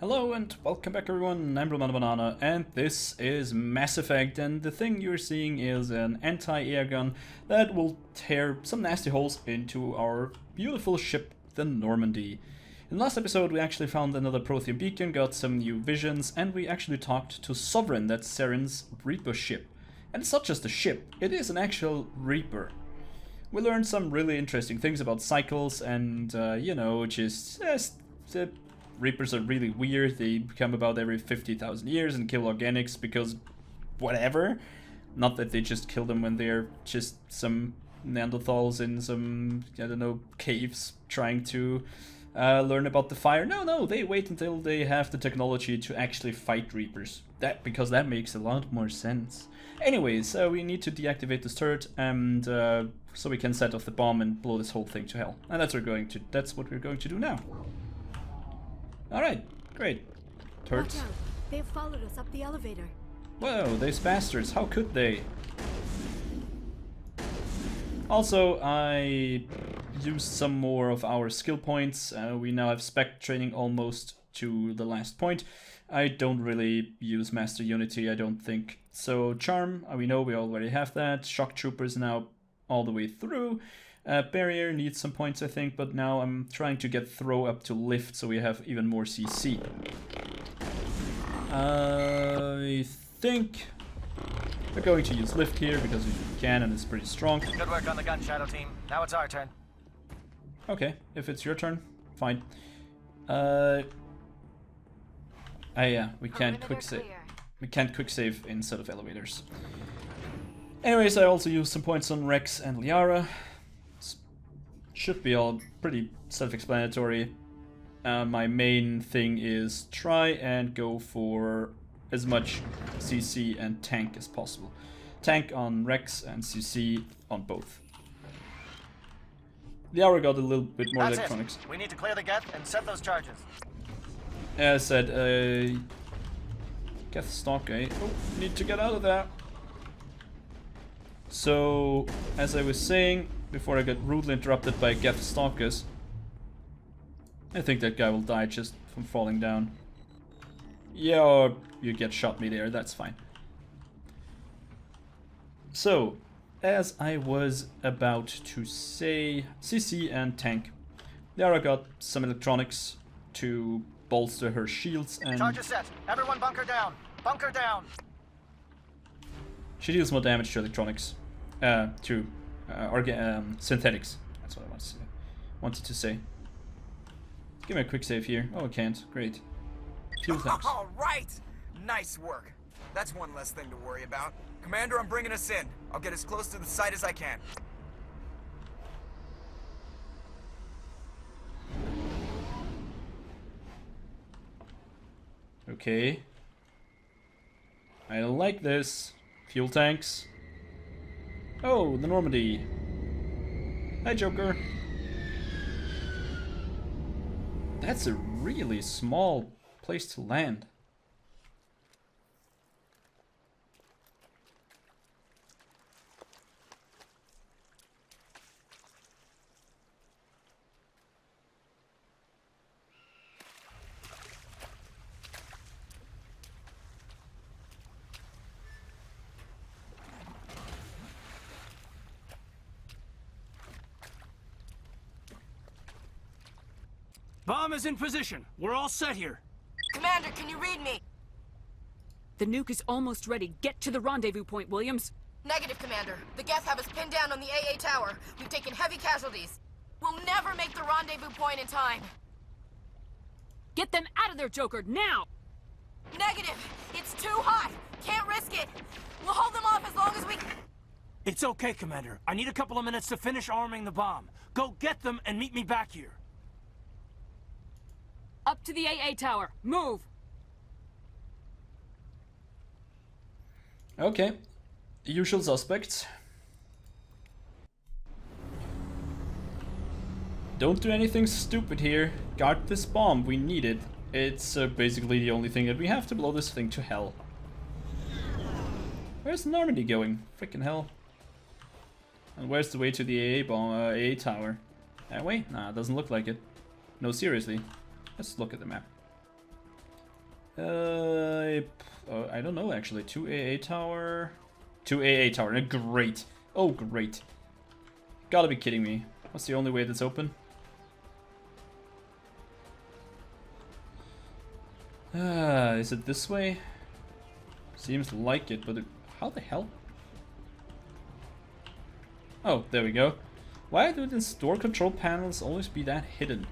Hello and welcome back everyone, I'm Banana and this is Mass Effect, and the thing you're seeing is an anti-air gun that will tear some nasty holes into our beautiful ship, the Normandy. In the last episode we actually found another Prothean beacon, got some new visions, and we actually talked to Sovereign, that's Saren's Reaper ship. And it's not just a ship, it is an actual Reaper. We learned some really interesting things about cycles and, just the Reapers are really weird. They come about every 50,000 years and kill organics because whatever. Not that they just kill them when they're just some Neanderthals in some, I don't know, caves trying to learn about the fire. No, they wait until they have the technology to actually fight Reapers. Because that makes a lot more sense. Anyways, we need to deactivate this turret and so we can set off the bomb and blow this whole thing to hell. And that's what we're going to do now. Alright, great. Turrets. Watch out. They've followed us up the elevator. Whoa, these bastards, how could they? Also, I used some more of our skill points. We now have spec training almost to the last point. I don't really use Master Unity, I don't think. So Charm, we know we already have that. Shock Troopers now all the way through. Barrier needs some points, I think, but now I'm trying to get throw up to lift so we have even more CC. I think we're going to use lift here because we can and it's pretty strong. Good work on the gun, Shadow Team. Now it's our turn. Okay, if it's your turn, fine. Yeah, we can't quick save. We can't quick save instead of elevators. Anyways, I also used some points on Rex and Liara. Should be all pretty self-explanatory. My main thing is try and go for as much CC and tank as possible. Tank on Rex and CC on both. Liara got a little bit more That's electronics. It. We need to clear the geth and set those charges. As I said, Geth stock, eh? Oh, need to get out of there. So, as I was saying, before I got rudely interrupted by Geth stalkers, I think that guy will die just from falling down. Yeah, or you get shot me-there, that's fine. So, as I was about to say, CC and tank. Liara got some electronics to bolster her shields and... Charges set! Everyone bunker down! Bunker down! She deals more damage to electronics. Synthetics. That's what I wanted to say. Give me a quick save here. Oh, I can't. Great. Fuel tanks. All right. Nice work. That's one less thing to worry about. Commander, I'm bringing us in. I'll get as close to the site as I can. Okay. I like this. Fuel tanks. Oh, the Normandy. Hi, Joker. That's a really small place to land. Bomb is in position. We're all set here. Commander, can you read me? The nuke is almost ready. Get to the rendezvous point, Williams. Negative, Commander. The Geth have us pinned down on the AA tower. We've taken heavy casualties. We'll never make the rendezvous point in time. Get them out of there, Joker, now! Negative! It's too hot! Can't risk it! We'll hold them off as long as we... It's okay, Commander. I need a couple of minutes to finish arming the bomb. Go get them and meet me back here. Up to the AA tower. Move! Okay. Usual suspects. Don't do anything stupid here. Guard this bomb. We need it. It's basically the only thing that we have to blow this thing to hell. Where's Normandy going? Freaking hell. And where's the way to the AA tower? That way? Nah, it doesn't look like it. No, seriously. Let's look at the map. I don't know actually. 2 AA tower. 2 AA tower. Great. Oh, great. Gotta be kidding me. What's the only way that's open? Is it this way? Seems like it, but how the hell? Oh, there we go. Why do these door control panels always be that hidden?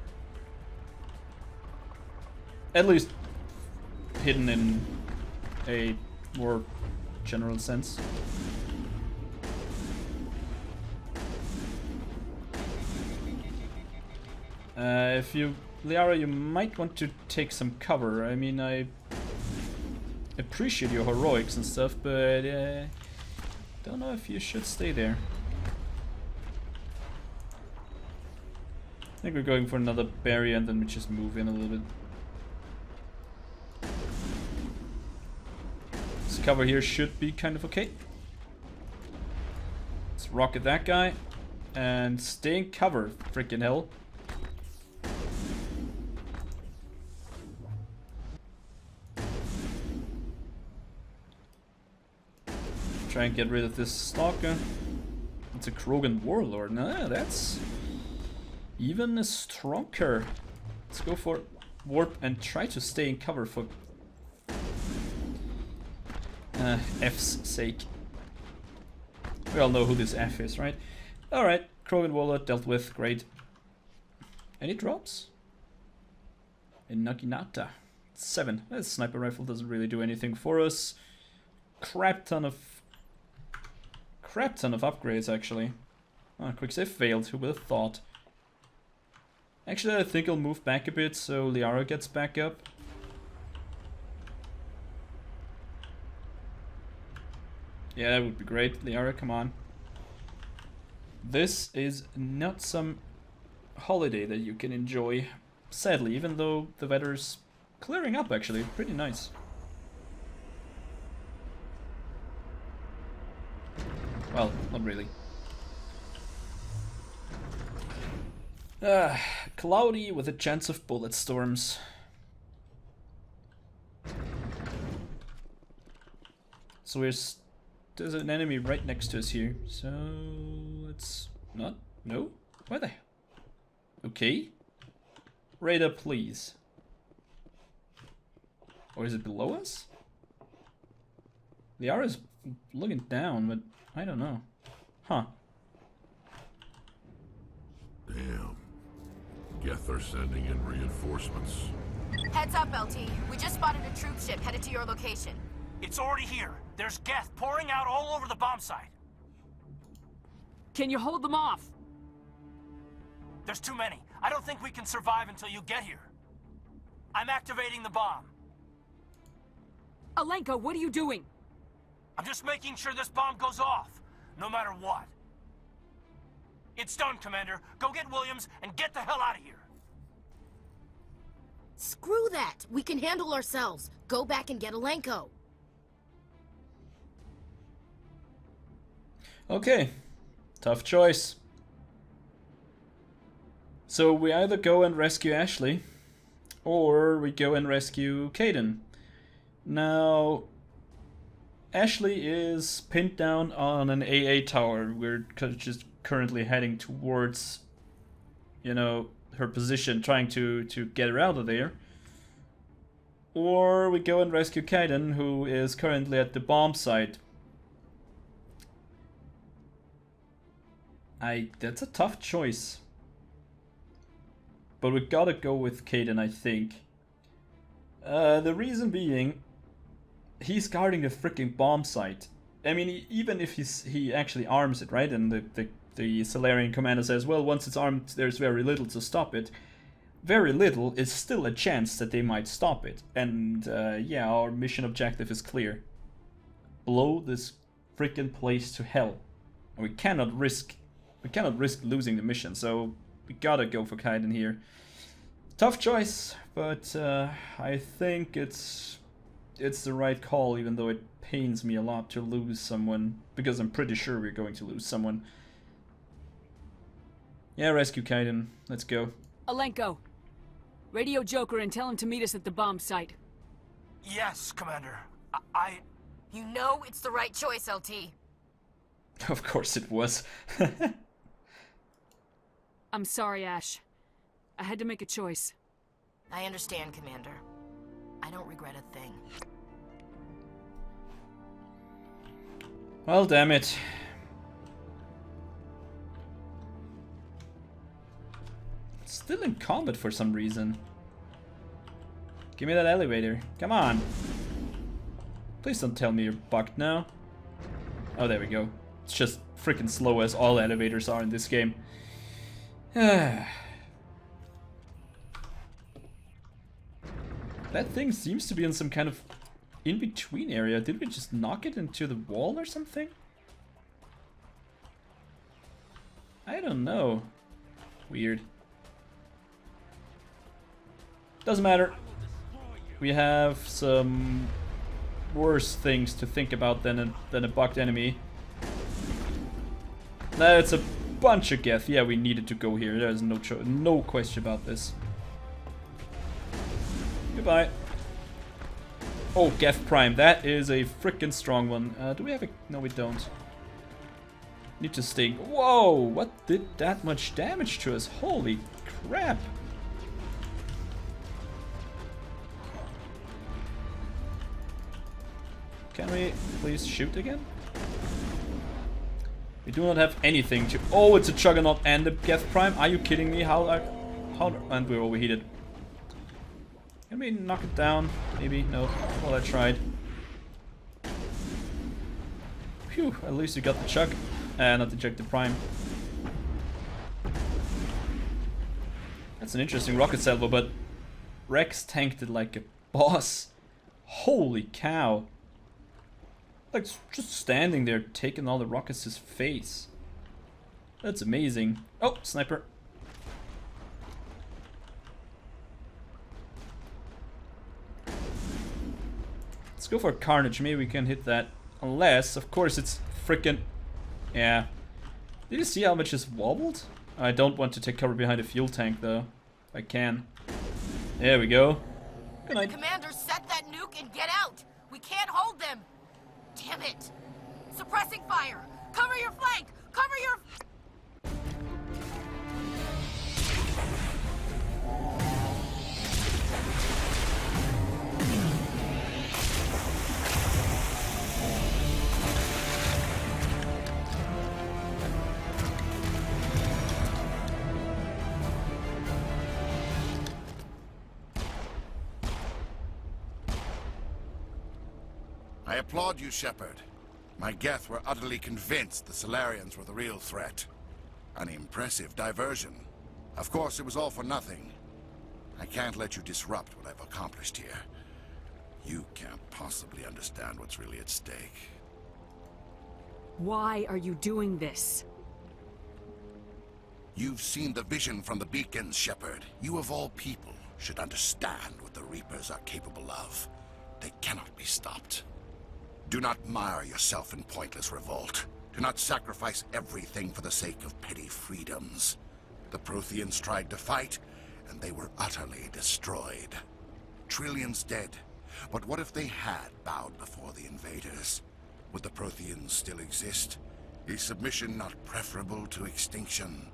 At least hidden in a more general sense. If you, Liara, you might want to take some cover. I mean, I appreciate your heroics and stuff, but don't know if you should stay there. I think we're going for another barrier and then we just move in a little bit. This cover here should be kind of okay. Let's rocket that guy and stay in cover, freaking hell. Try and get rid of this stalker. It's a Krogan warlord. Nah, that's even stronger. Let's go for warp and try to stay in cover for F's sake. We all know who this F is, right? Alright, Krogan warlord dealt with. Great. Any drops? In Naginata. 7. That sniper rifle doesn't really do anything for us. Crap ton of upgrades actually. Quick save failed, who would have thought? Actually, I think I'll move back a bit so Liara gets back up. Yeah, that would be great. Liara, come on. This is not some holiday that you can enjoy. Sadly, even though the weather's clearing up actually, pretty nice. Well, not really. Cloudy with a chance of bullet storms. So there's an enemy right next to us here. So let's not. No? Where the hell? Okay. Radar, please. Or is it below us? The R is looking down, but I don't know. Huh. Damn. Geth are sending in reinforcements. Heads up, LT. We just spotted a troop ship headed to your location. It's already here. There's Geth pouring out all over the bomb site. Can you hold them off? There's too many. I don't think we can survive until you get here. I'm activating the bomb. Alenka, what are you doing? I'm just making sure this bomb goes off, no matter what. It's done, Commander. Go get Williams and get the hell out of here. Screw that. We can handle ourselves. Go back and get Alenko. Okay. Tough choice. So we either go and rescue Ashley, or we go and rescue Caden. Now, Ashley is pinned down on an AA tower. We're just currently heading towards, you know, her position, trying to get her out of there. Or we go and rescue Caden, who is currently at the bomb site. That's a tough choice. But we gotta go with Caden, I think. The reason being, he's guarding the freaking bomb site. I mean, even if he actually arms it, right? And the Salarian commander says, well, once it's armed, there's very little to stop it. Very little is still a chance that they might stop it. And yeah, our mission objective is clear. Blow this freaking place to hell. And we cannot risk losing the mission, so we gotta go for Kaiden here. Tough choice, but I think it's the right call, even though it pains me a lot to lose someone, because I'm pretty sure we're going to lose someone. Yeah, rescue Kaiden. Let's go. Alenko, radio Joker and tell him to meet us at the bomb site. Yes, Commander. You know it's the right choice, LT. Of course it was. I'm sorry, Ash. I had to make a choice. I understand, Commander. I don't regret a thing. Well, damn it. It's still in combat for some reason. Give me that elevator. Come on. Please don't tell me you're bugged now. Oh, there we go. It's just freaking slow as all elevators are in this game. That thing seems to be in some kind of in-between area. Did we just knock it into the wall or something? I don't know. Weird. Doesn't matter. We have some worse things to think about than a bugged enemy. That's a bunch of Geth. Yeah, we needed to go here. There's no question about this. Goodbye. Oh, Geth Prime. That is a freaking strong one. Do we have a... No, we don't. Need to sting. Whoa! What did that much damage to us? Holy crap! Can we please shoot again? We do not have anything to... Oh, it's a Juggernaut and a Geth Prime. Are you kidding me? How... And we're overheated. Can we knock it down? Maybe? No. Well, I tried. Phew, at least we got the Chug. Not the Jug, the Prime. That's an interesting rocket salvo, but Rex tanked it like a boss. Holy cow. Like, just standing there, taking all the rockets to his face. That's amazing. Oh, sniper. Let's go for Carnage. Maybe we can hit that. Unless, of course, it's frickin'... Yeah. Did you see how much is wobbled? I don't want to take cover behind a fuel tank, though. If I can. There we go. Good night. Commander, set that nuke and get out! We can't hold them! Damn it! Suppressing fire! Cover your flank! Cover your... I applaud you, Shepard. My Geth were utterly convinced the Solarians were the real threat. An impressive diversion. Of course, it was all for nothing. I can't let you disrupt what I've accomplished here. You can't possibly understand what's really at stake. Why are you doing this? You've seen the vision from the beacons, Shepard. You of all people should understand what the Reapers are capable of. They cannot be stopped. Do not mire yourself in pointless revolt. Do not sacrifice everything for the sake of petty freedoms. The Protheans tried to fight, and they were utterly destroyed. Trillions dead. But what if they had bowed before the invaders? Would the Protheans still exist? Is submission not preferable to extinction?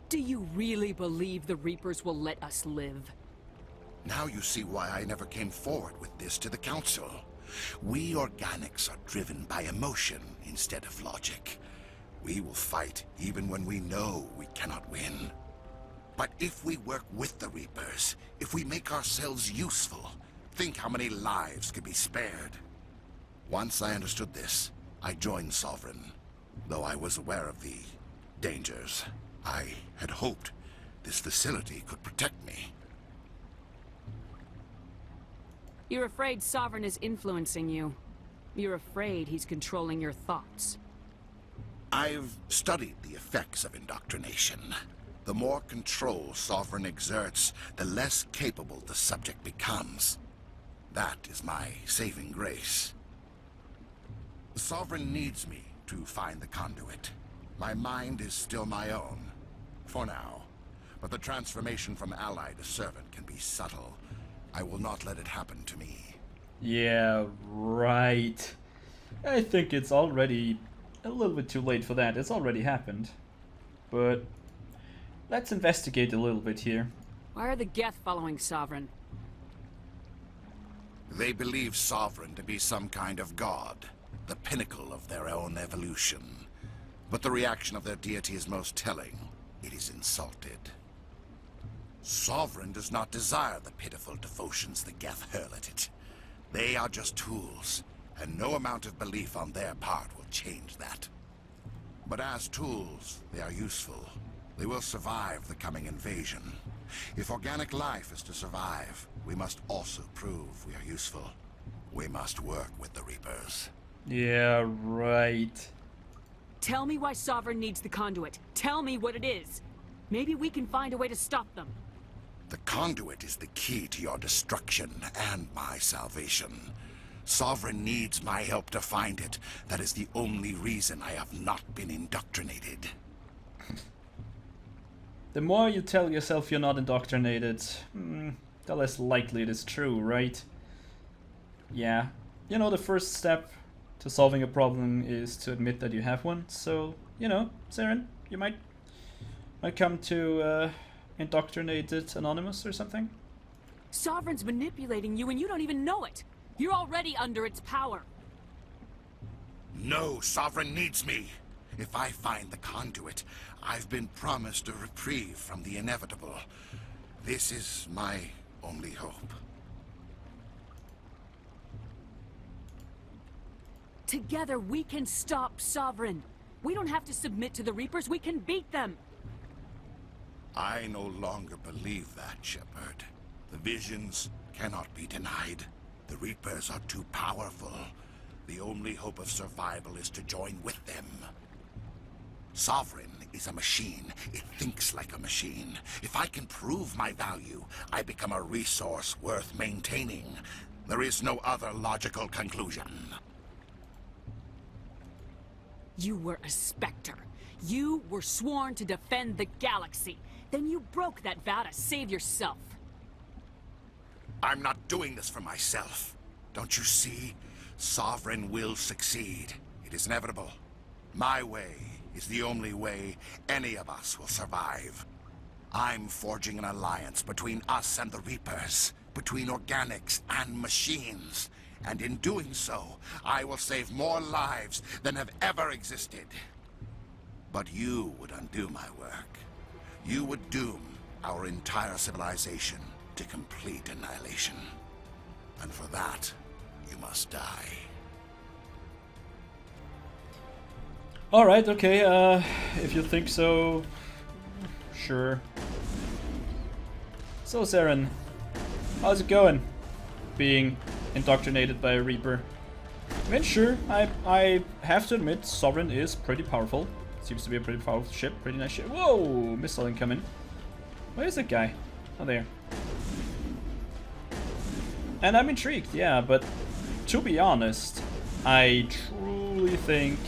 Do you really believe the Reapers will let us live? Now you see why I never came forward with this to the Council. We organics are driven by emotion instead of logic. We will fight even when we know we cannot win. But if we work with the Reapers, if we make ourselves useful, think how many lives could be spared. Once I understood this, I joined Sovereign. Though I was aware of the dangers, I had hoped this facility could protect me. You're afraid Sovereign is influencing you. You're afraid he's controlling your thoughts. I've studied the effects of indoctrination. The more control Sovereign exerts, the less capable the subject becomes. That is my saving grace. Sovereign needs me to find the conduit. My mind is still my own, for now. But the transformation from ally to servant can be subtle. I will not let it happen to me. Yeah, right. I think it's already a little bit too late for that. It's already happened. But let's investigate a little bit here. Why are the Geth following Sovereign? They believe Sovereign to be some kind of god, the pinnacle of their own evolution. But the reaction of their deity is most telling. It is insulted. Sovereign does not desire the pitiful devotions the Geth hurl at it. They are just tools, and no amount of belief on their part will change that. But as tools, they are useful. They will survive the coming invasion. If organic life is to survive, we must also prove we are useful. We must work with the Reapers. Yeah, right. Tell me why Sovereign needs the conduit. Tell me what it is. Maybe we can find a way to stop them. The conduit is the key to your destruction and my salvation. Sovereign needs my help to find it. That is the only reason I have not been indoctrinated. The more you tell yourself you're not indoctrinated, the less likely it is true, right? Yeah. You know, the first step to solving a problem is to admit that you have one. So, you know, Saren, you might come to Indoctrinated Anonymous or something? Sovereign's manipulating you and you don't even know it. You're already under its power. No, Sovereign needs me. If I find the conduit, I've been promised a reprieve from the inevitable. This is my only hope. Together we can stop Sovereign. We don't have to submit to the Reapers, we can beat them. I no longer believe that, Shepard. The visions cannot be denied. The Reapers are too powerful. The only hope of survival is to join with them. Sovereign is a machine. It thinks like a machine. If I can prove my value, I become a resource worth maintaining. There is no other logical conclusion. You were a Spectre. You were sworn to defend the galaxy. Then you broke that vow to save yourself. I'm not doing this for myself. Don't you see? Sovereign will succeed. It is inevitable. My way is the only way any of us will survive. I'm forging an alliance between us and the Reapers, between organics and machines. And in doing so, I will save more lives than have ever existed. But you would undo my work. You would doom our entire civilization to complete annihilation. And for that, you must die. Alright, okay, if you think so, sure. So Saren, how's it going? Being indoctrinated by a Reaper. I mean, sure, I have to admit, Sovereign is pretty powerful. Seems to be a pretty powerful ship, pretty nice ship. Whoa, missile incoming. Where is that guy? Oh, there. And I'm intrigued, yeah, but to be honest, I truly think...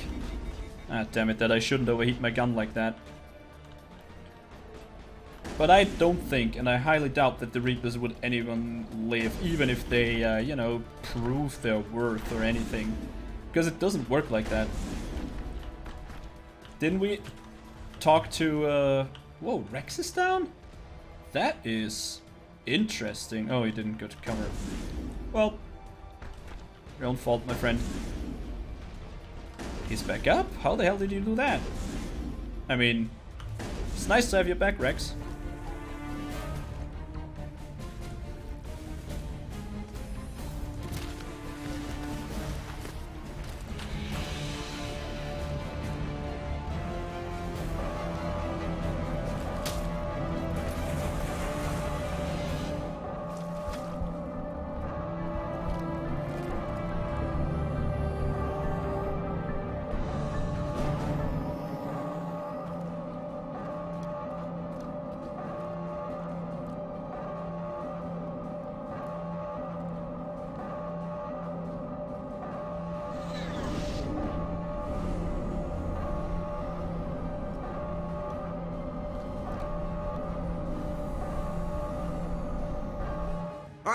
Ah, damn it, that I shouldn't overheat my gun like that. But I don't think, and I highly doubt that the Reapers would anyone live, even if they, you know, prove their worth or anything. Because it doesn't work like that. Didn't we talk to, whoa, Rex is down? That is interesting. Oh, he didn't go to cover. Well, your own fault, my friend. He's back up? How the hell did you do that? I mean, it's nice to have you back, Rex.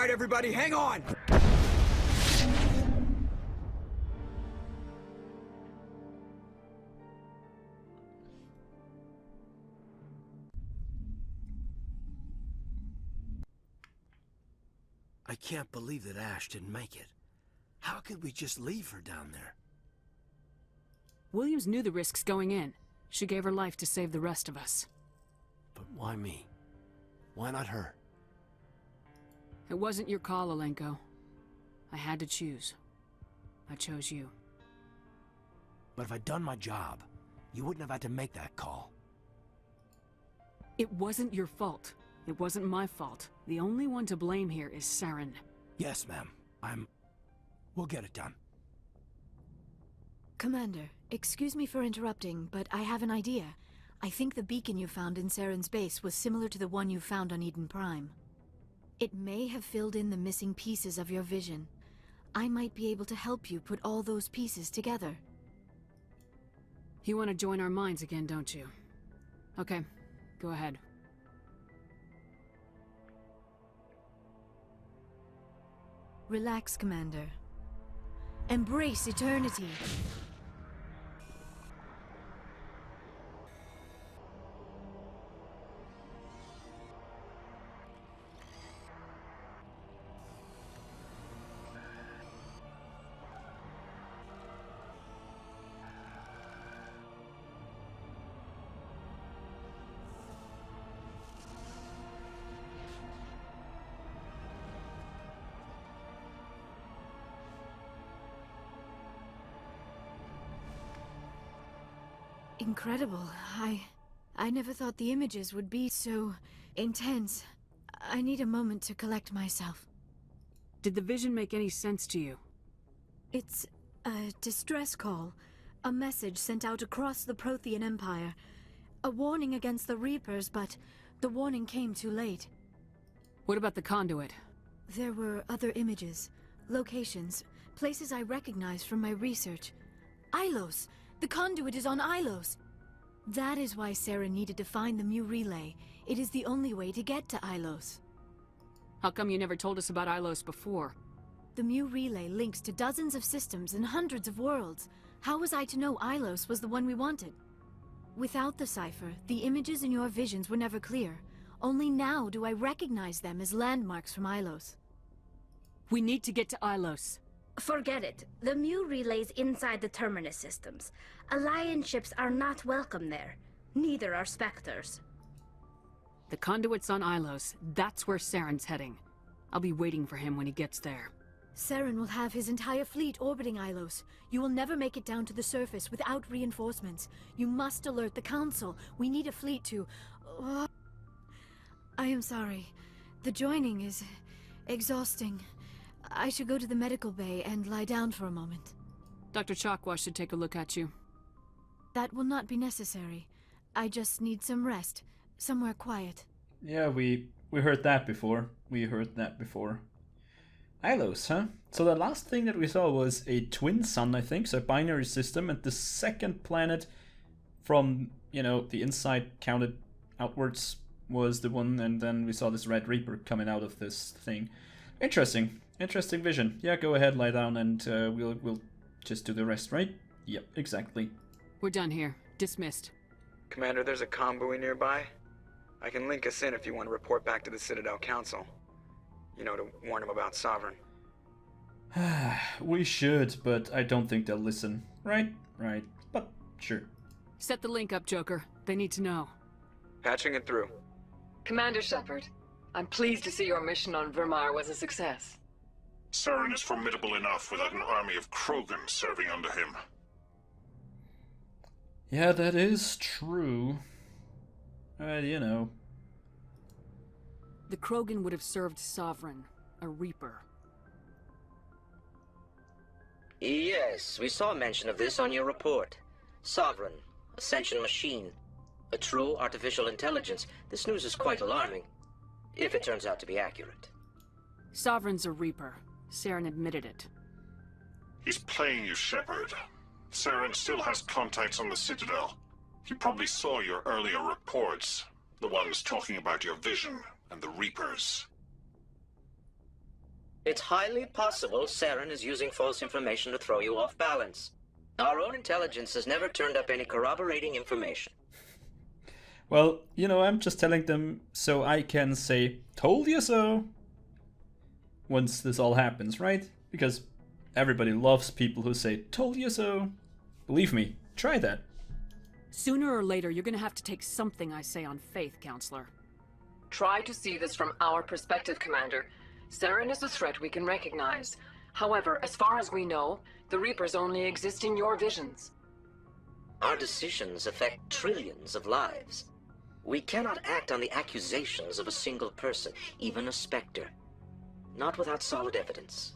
right, everybody, hang on! I can't believe that Ash didn't make it. How could we just leave her down there? Williams knew the risks going in. She gave her life to save the rest of us. But why me? Why not her? It wasn't your call, Alenko. I had to choose. I chose you. But if I'd done my job, you wouldn't have had to make that call. It wasn't your fault. It wasn't my fault. The only one to blame here is Saren. Yes, ma'am. We'll get it done. Commander, excuse me for interrupting, but I have an idea. I think the beacon you found in Saren's base was similar to the one you found on Eden Prime. It may have filled in the missing pieces of your vision. I might be able to help you put all those pieces together. You want to join our minds again, don't you? Okay, go ahead. Relax, Commander. Embrace eternity. Incredible. I never thought the images would be so intense. I need a moment to collect myself. Did the vision make any sense to you? It's a distress call. A message sent out across the Prothean Empire. A warning against the Reapers, but the warning came too late. What about the conduit? There were other images, locations, places I recognized from my research. Ilos! The conduit is on Ilos! That is why Sarah needed to find the Mu relay. It is the only way to get to Ilos. How come you never told us about Ilos before? The Mu relay links to dozens of systems and hundreds of worlds. How was I to know Ilos was the one we wanted? Without the cipher, the images in your visions were never clear. Only now do I recognize them as landmarks from Ilos. We need to get to Ilos. Forget it. The Mu relay's inside the Terminus systems. Alliance ships are not welcome there. Neither are Spectres. The conduit's on Ilos. That's where Saren's heading. I'll be waiting for him when he gets there. Saren will have his entire fleet orbiting Ilos. You will never make it down to the surface without reinforcements. You must alert the Council. We need a fleet to... I am sorry. The joining is exhausting. I should go to the medical bay and lie down for a moment. Dr. Chakwa should take a look at you. That will not be necessary. I just need some rest. Somewhere quiet. Yeah, we heard that before. Ilos, huh? So the last thing that we saw was a twin sun, I think, so a binary system, and the second planet from, you know, the inside counted outwards was the one, and then we saw this Red Reaper coming out of this thing. Interesting vision. Yeah, go ahead, lie down, and we'll just do the rest, right? Yep, exactly. We're done here. Dismissed. Commander, there's a comm buoy nearby. I can link us in if you want to report back to the Citadel Council. You know, to warn them about Sovereign. We should, but I don't think they'll listen. Right, but sure. Set the link up, Joker. They need to know. Patching it through. Commander Shepard, I'm pleased to see your mission on Virmire was a success. Saren is formidable enough without an army of Krogan serving under him. Yeah, that is true. You know. The Krogan would have served Sovereign, a Reaper. Yes, we saw mention of this on your report. Sovereign, a sentient machine, a true artificial intelligence. This news is quite alarming, if it turns out to be accurate. Sovereign's a Reaper. Saren admitted it. He's playing you, Shepard. Saren still has contacts on the Citadel. He probably saw your earlier reports, the ones talking about your vision and the Reapers. It's highly possible Saren is using false information to throw you off balance. Our own intelligence has never turned up any corroborating information. Well, you know, I'm just telling them so I can say, told you so, once this all happens, right? Because everybody loves people who say, told you so. Believe me, try that. Sooner or later, you're gonna have to take something I say on faith, Counselor. Try to see this from our perspective, Commander. Saren is a threat we can recognize. However, as far as we know, the Reapers only exist in your visions. Our decisions affect trillions of lives. We cannot act on the accusations of a single person, even a Spectre. Not without solid evidence.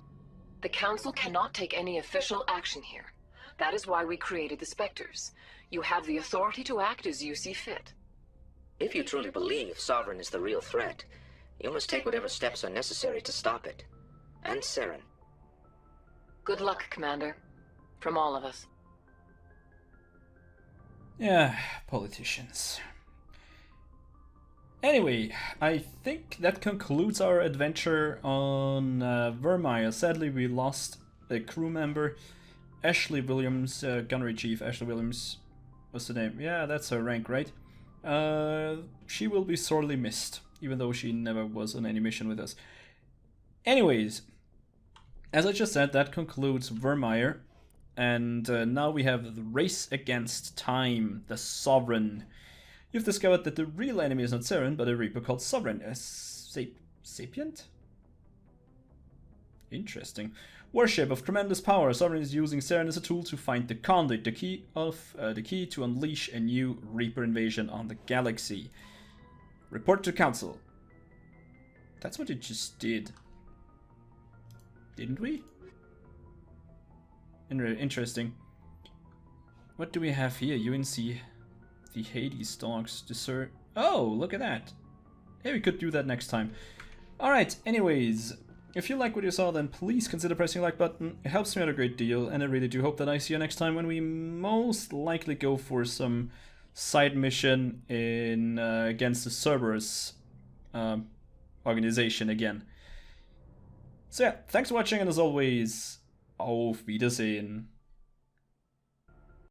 The Council cannot take any official action here. That is why we created the Spectres. You have the authority to act as you see fit. If you truly believe Sovereign is the real threat, you must take whatever steps are necessary to stop it. And Saren. Good luck, Commander. From all of us. Yeah, politicians. Anyway, I think that concludes our adventure on Virmire. Sadly, we lost a crew member, Ashley Williams, Gunnery Chief Ashley Williams. What's the name? Yeah, that's her rank, right? She will be sorely missed, even though she never was on any mission with us. Anyways, as I just said, that concludes Virmire. And now we have the Race Against Time, the Sovereign. You've discovered that the real enemy is not Saren, but a Reaper called Sovereign. A sapient? Interesting. Warship of tremendous power. Sovereign is using Saren as a tool to find the conduit, the key to unleash a new Reaper invasion on the galaxy. Report to Council. That's what it just did. Didn't we? Interesting. What do we have here? UNC. The Hades dogs. Dessert. Oh, look at that. Hey, we could do that next time. Alright, anyways. If you like what you saw, then please consider pressing the like button. It helps me out a great deal, and I really do hope that I see you next time when we most likely go for some side mission in against the Cerberus organization again. So yeah, thanks for watching, and as always, auf Wiedersehen.